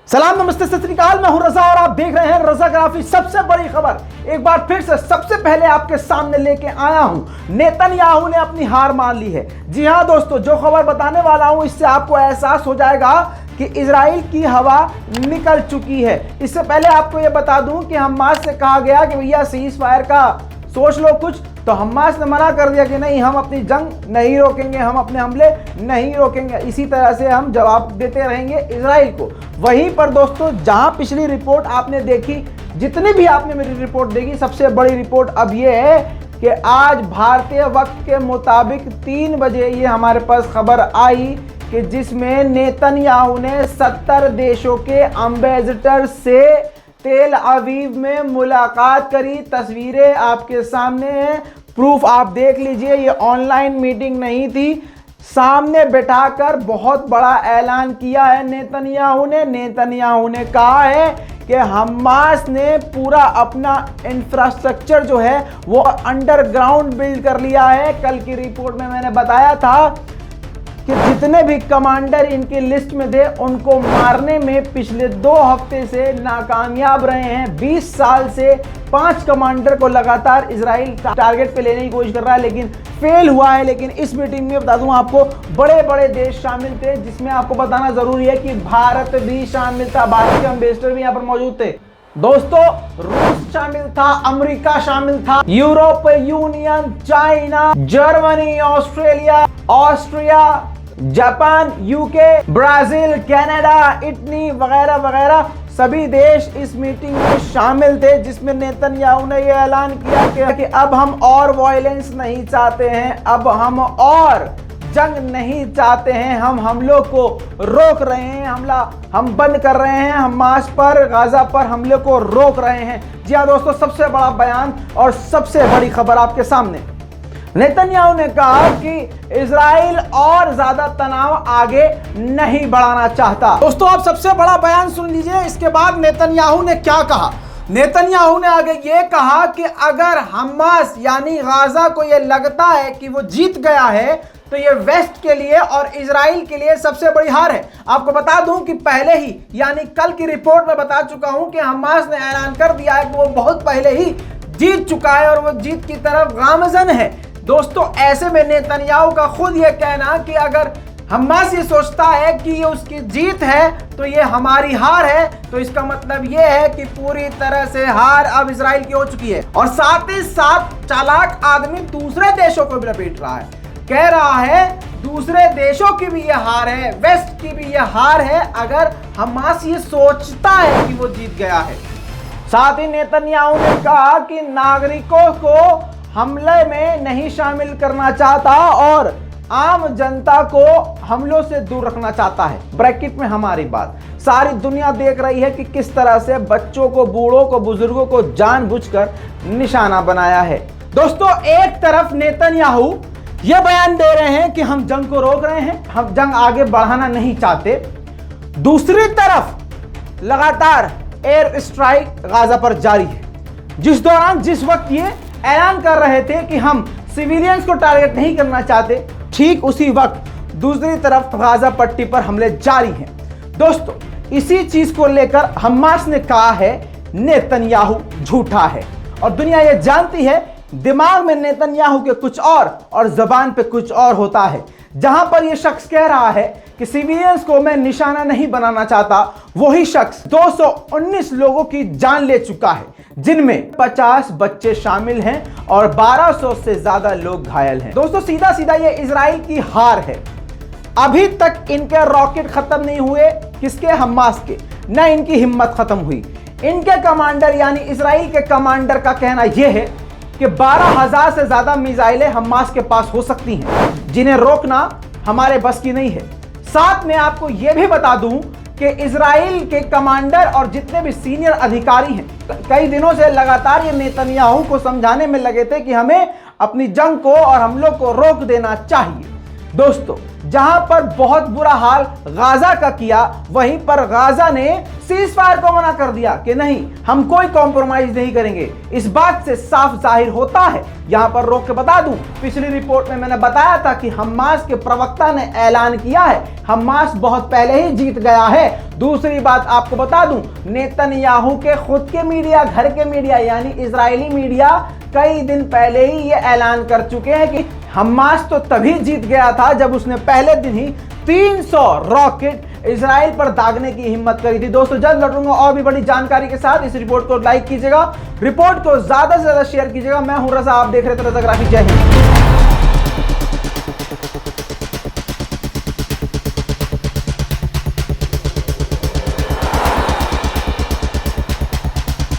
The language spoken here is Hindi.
सलाम नमस्ते सत श्री अकाल, मैं हूं रजा और आप देख रहे हैं रजाग्राफी। सबसे बड़ी खबर एक बार फिर से सबसे पहले आपके सामने लेके आया हूं। नेतन्याहू ने अपनी हार मान ली है। जी हां दोस्तों, जो खबर बताने वाला हूं इससे आपको एहसास हो जाएगा कि इजराइल की हवा निकल चुकी है। इससे पहले आपको यह बता दूं कि हमास से कहा गया कि भैया सीज फायर का सोच लो कुछ, तो हमास ने मना कर दिया कि नहीं, हम अपनी जंग नहीं रोकेंगे, हम अपने हमले नहीं रोकेंगे। इसी तरह से हम जवाब देते रहेंगे इजराइल को। वहीं पर दोस्तों, जहां पिछली रिपोर्ट आपने देखी, जितनी भी आपने मेरी रिपोर्ट देखी, सबसे बड़ी रिपोर्ट अब ये है कि आज भारतीय वक्त के मुताबिक 3 बजे ये हमारे पास खबर आई कि जिसमें नेतन्याहू ने 70 देशों के एम्बेसडर से तेल अवीव में मुलाकात करी। तस्वीरें आपके सामने हैं, प्रूफ आप देख लीजिए। ये ऑनलाइन मीटिंग नहीं थी, सामने बैठाकर बहुत बड़ा ऐलान किया है नेतन्याहू ने कहा है कि हमास ने पूरा अपना इंफ्रास्ट्रक्चर जो है वो अंडरग्राउंड बिल्ड कर लिया है। कल की रिपोर्ट में मैंने बताया था कि जितने भी कमांडर इनकी लिस्ट में थे उनको मारने में पिछले 2 हफ्ते से नाकामयाब रहे हैं। 20 साल से 5 कमांडर को लगातार इजराइल टारगेट पे लेने की कोशिश कर रहा है, लेकिन फेल हुआ है। लेकिन इस मीटिंग में बता दूं आपको, बड़े बड़े देश शामिल थे, जिसमें आपको बताना जरूरी है कि भारत भी शामिल था। भारत के एम्बेसडर भी यहाँ पर मौजूद थे। दोस्तों, रूस शामिल था, अमेरिका शामिल था, Europe union, China, Germany, Austria, Japan, UK, Brazil, Canada, Italy वगैरह वगैरह सभी देश इस मीटिंग में शामिल थे, जिसमें नेतन्याहू ने यह ऐलान किया कि अब हम और वायलेंस नहीं चाहते हैं, अब हम और जंग नहीं चाहते हैं, हम हमलों को रोक रहे हैं, हम बंद कर रहे हैं, हमास पर, गाजा पर हमले को रोक रहे हैं। जी हाँ दोस्तों, सबसे बड़ा बयान और सबसे बड़ी खबर आपके सामने। नेतन्याहू ने कहा कि इजराइल और ज्यादा तनाव आगे नहीं बढ़ाना चाहता। दोस्तों, आप सबसे बड़ा बयान सुन लीजिए। इसके बाद नेतन्याहू ने क्या कहा। नेतन्याहू ने आगे ये कहा कि अगर हमास यानी गाजा को ये लगता है कि वो जीत गया है, तो ये वेस्ट के लिए और इजराइल के लिए सबसे बड़ी हार है। आपको बता दूं कि पहले ही यानी कल की रिपोर्ट में बता चुका हूं कि हमास ने ऐलान कर दिया है कि वो बहुत पहले ही जीत चुका है और वो जीत की तरफ गामजन है। दोस्तों, ऐसे में नेतन्याहू का खुद ये कहना कि अगर हमास ये सोचता है कि ये उसकी जीत है तो ये हमारी हार है, तो इसका मतलब ये है कि पूरी तरह से हार अब इजराइल की हो चुकी है। और साथ ही साथ चालाक आदमी दूसरे देशों को भी लपेट रहा है, कह रहा है दूसरे देशों की भी ये हार है, वेस्ट की भी ये हार है अगर हमास ये सोचता है कि वो जीत गया है। साथ ही नेतन्याहू ने कहा कि नागरिकों को हमले में नहीं शामिल करना चाहता और आम जनता को हमलों से दूर रखना चाहता है। ब्रैकेट में हमारी बात सारी दुनिया देख रही है कि किस तरह से बच्चों को, बूढ़ों को, बुजुर्गों को जानबूझकर निशाना बनाया है। दोस्तों, एक तरफ नेतन्याहू ये बयान दे रहे हैं कि हम जंग को रोक रहे हैं, हम जंग आगे बढ़ाना नहीं चाहते। दूसरी तरफ लगातार एयर स्ट्राइक गाजा पर जारी है, जिस वक्त ये ऐलान कर रहे थे कि हम सिविलियंस को टारगेट नहीं करना चाहते, ठीक उसी वक्त दूसरी तरफ गाजा पट्टी पर हमले जारी हैं। दोस्तों, इसी चीज को लेकर हमास ने कहा है नेतन्याहू झूठा है, और दुनिया ये जानती है दिमाग में नेतन्याहू के कुछ और जबान पे कुछ और होता है। जहां पर यह शख्स कह रहा है कि सिविलियंस को मैं निशाना नहीं बनाना चाहता, वही शख्स 219 लोगों की जान ले चुका है, जिनमें 50 बच्चे शामिल हैं और 1200 से ज्यादा लोग घायल हैं। दोस्तों, सीधा सीधा ये इजराइल की हार है। अभी तक इनके रॉकेट खत्म नहीं हुए, किसके? हमास के। न इनकी हिम्मत खत्म हुई। इनके कमांडर यानी इजराइल के कमांडर का कहना यह है कि 12,000 से ज्यादा मिसाइलें हमास के पास हो सकती हैं, जिन्हें रोकना हमारे बस की नहीं है। साथ में आपको यह भी बता दूं कि इजराइल के कमांडर और जितने भी सीनियर अधिकारी हैं, कई दिनों से लगातार ये नेतन्याहू को समझाने में लगे थे कि हमें अपनी जंग को और हमलों को रोक देना चाहिए। दोस्तों, जहां पर बहुत बुरा हाल गाजा का किया, वहीं पर गाजा ने सीज फायर को मना कर दिया कि नहीं, हम कोई कॉम्प्रोमाइज नहीं करेंगे। इस बात से साफ जाहिर होता है, यहां पर रोक के बता दूं, पिछली रिपोर्ट में मैंने बताया था कि हमास के प्रवक्ता ने ऐलान किया है हमास बहुत पहले ही जीत गया है। दूसरी बात आपको बता दूं, नेतन्याहू के खुद के मीडिया, घर के मीडिया यानी इजरायली मीडिया कई दिन पहले ही ये ऐलान कर चुके हैं कि हमास तो तभी जीत गया था जब उसने पहले दिन ही 300 रॉकेट इजराइल पर दागने की हिम्मत करी थी। दोस्तों जल्द लौटूंगा और भी बड़ी जानकारी के साथ। इस रिपोर्ट को लाइक कीजिएगा, रिपोर्ट को ज्यादा से ज्यादा शेयर कीजिएगा। मैं हूं रजा, आप देख रहे थे रजाग्राफी। जय हिंद।